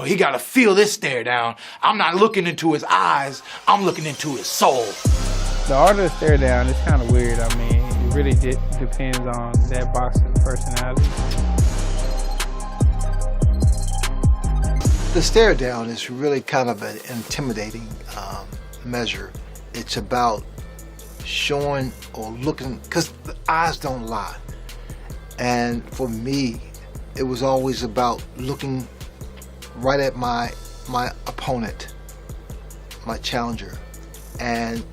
He gotta feel this stare down. I'm not looking into his eyes, I'm looking into his soul. The art of the stare down is kind of weird. I mean, it really depends on that boxer's personality. The stare down is really kind of an intimidating measure. It's about showing or looking, because the eyes don't lie. And for me, it was always about looking right at my opponent, my challenger, and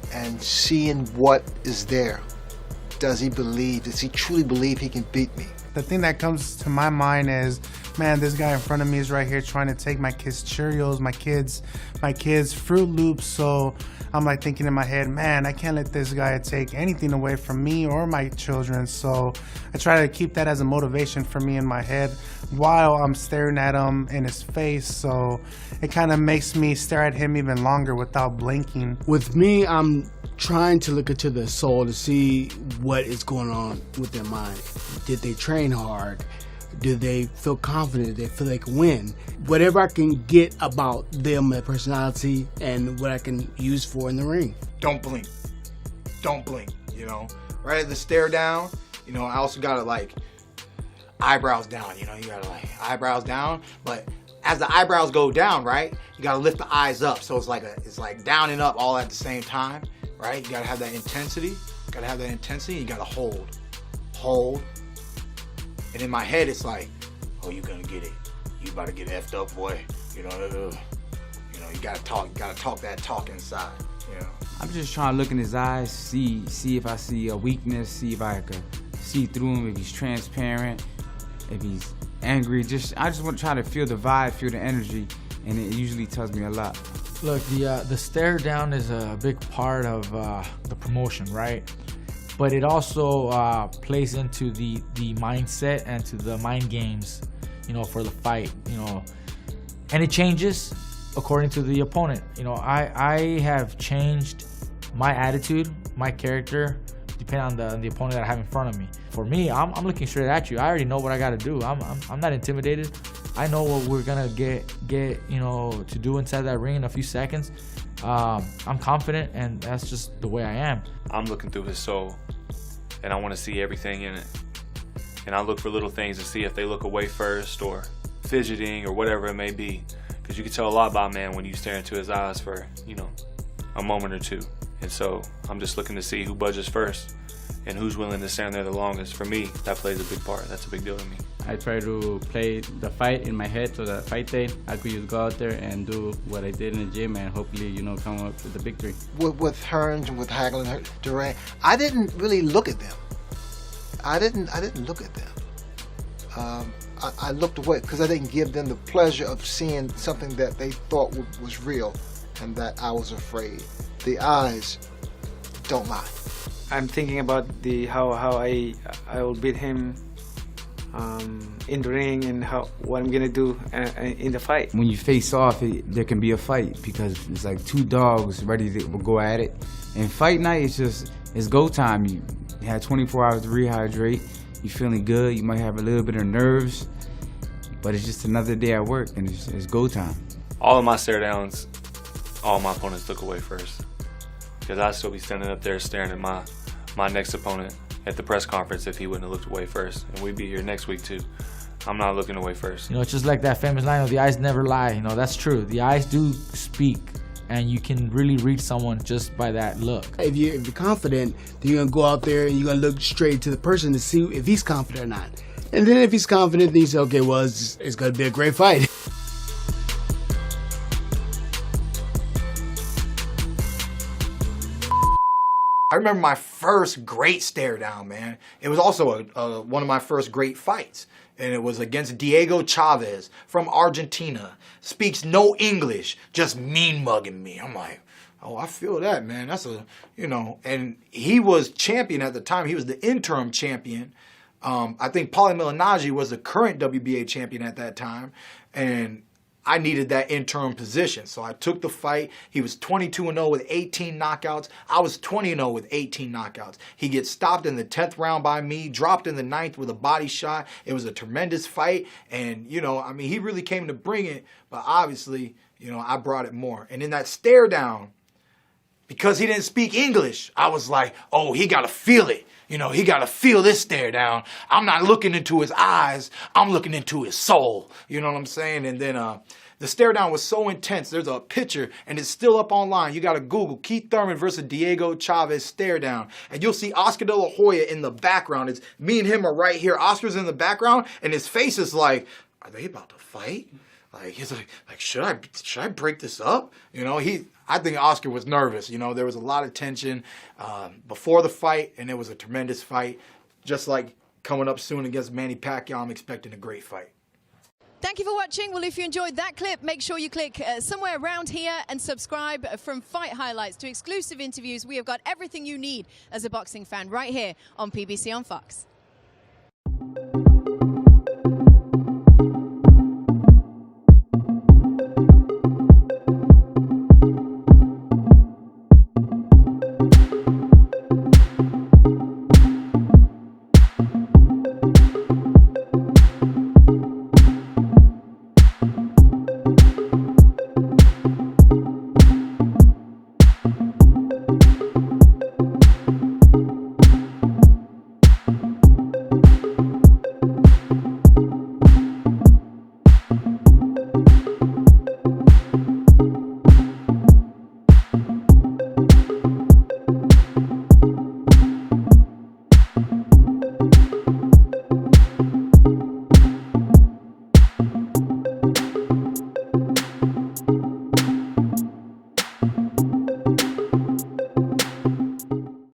seeing what is there. Does he truly believe he can beat me? The thing that comes to my mind is, man, this guy in front of me is right here trying to take my kids' Cheerios, my kids' Fruit Loops. So I'm like thinking in my head, man, I can't let this guy take anything away from me or my children. So I try to keep that as a motivation for me in my head while I'm staring at him in his face. So it kind of makes me stare at him even longer without blinking. With me, I'm trying to look into their soul to see what is going on with their mind. Did they train hard? Do they feel confident? Do they feel they can win? Whatever I can get about them, their personality, and what I can use for in the ring. Don't blink. Don't blink, you know? Right at the stare down, you know, I also gotta like eyebrows down, you know? You gotta like eyebrows down, but as the eyebrows go down, right, you gotta lift the eyes up. So it's like down and up all at the same time, right? You gotta have that intensity. You gotta hold. And in my head, it's like, oh, you gonna get it. You about to get effed up, boy. You know, you gotta talk that talk inside. You know. I'm just trying to look in his eyes, see if I see a weakness, see if I can see through him, if he's transparent, if he's angry. I just want to try to feel the vibe, feel the energy, and it usually tells me a lot. Look, the stare down is a big part of the promotion, right? But it also plays into the mindset and to the mind games, you know, for the fight, you know. And it changes according to the opponent. You know, I have changed my attitude, my character, depending on the opponent that I have in front of me. For me, I'm looking straight at you. I already know what I got to do. I'm not intimidated. I know what we're gonna get you know, to do inside that ring in a few seconds. I'm confident, and that's just the way I am. I'm looking through his soul, and I want to see everything in it. And I look for little things to see if they look away first or fidgeting or whatever it may be. Because you can tell a lot about a man when you stare into his eyes for, you know, a moment or two. And so I'm just looking to see who budges first and who's willing to stand there the longest. For me, that plays a big part. That's a big deal to me. I try to play the fight in my head so that fight day I could just go out there and do what I did in the gym and hopefully, you know, come up with the victory. With Hearns and with Hagler and Durant, I didn't really look at them. I didn't look at them. I looked away because I didn't give them the pleasure of seeing something that they thought was real and that I was afraid. The eyes don't lie. I'm thinking about how I will beat him in the ring and what I'm gonna do in the fight. When you face off, there can be a fight because it's like two dogs ready to go at it. And fight night it's go time. You had 24 hours to rehydrate. You're feeling good. You might have a little bit of nerves, but it's just another day at work, and it's go time. All of my stare downs, all my opponents look away first, because I'd still be standing up there staring at my next opponent at the press conference if he wouldn't have looked away first, and we'd be here next week too. I'm not looking away first. You know, it's just like that famous line, the eyes never lie. You know, that's true. The eyes do speak, and you can really read someone just by that look. If you're confident, then you're gonna go out there and you're gonna look straight to the person to see if he's confident or not. And then if he's confident, then you say, okay, well, it's gonna be a great fight. I remember my first great stare down, man. It was also one of my first great fights. And it was against Diego Chavez from Argentina. Speaks no English, just mean mugging me. I'm like, oh, I feel that, man. That's you know, and he was champion at the time. He was the interim champion. I think Paulie Malignaggi was the current WBA champion at that time. And I needed that interim position. So I took the fight. He was 22-0 with 18 knockouts. I was 20-0 with 18 knockouts. He gets stopped in the 10th round by me, dropped in the 9th with a body shot. It was a tremendous fight. And, you know, I mean, he really came to bring it. But obviously, you know, I brought it more. And in that stare down, because he didn't speak English, I was like, oh, he got to feel it. You know, he got to feel this stare down. I'm not looking into his eyes. I'm looking into his soul. You know what I'm saying? And then the stare down was so intense. There's a picture, and it's still up online. You got to Google Keith Thurman versus Diego Chavez stare down. And you'll see Oscar De La Hoya in the background. It's me and him are right here. Oscar's in the background, and his face is like, are they about to fight? Like, he's like should I break this up? You know, I think Oscar was nervous. You know, there was a lot of tension before the fight, and it was a tremendous fight. Just like coming up soon against Manny Pacquiao, I'm expecting a great fight. Thank you for watching. Well, if you enjoyed that clip, make sure you click somewhere around here and subscribe. From fight highlights to exclusive interviews, we have got everything you need as a boxing fan right here on PBC on Fox.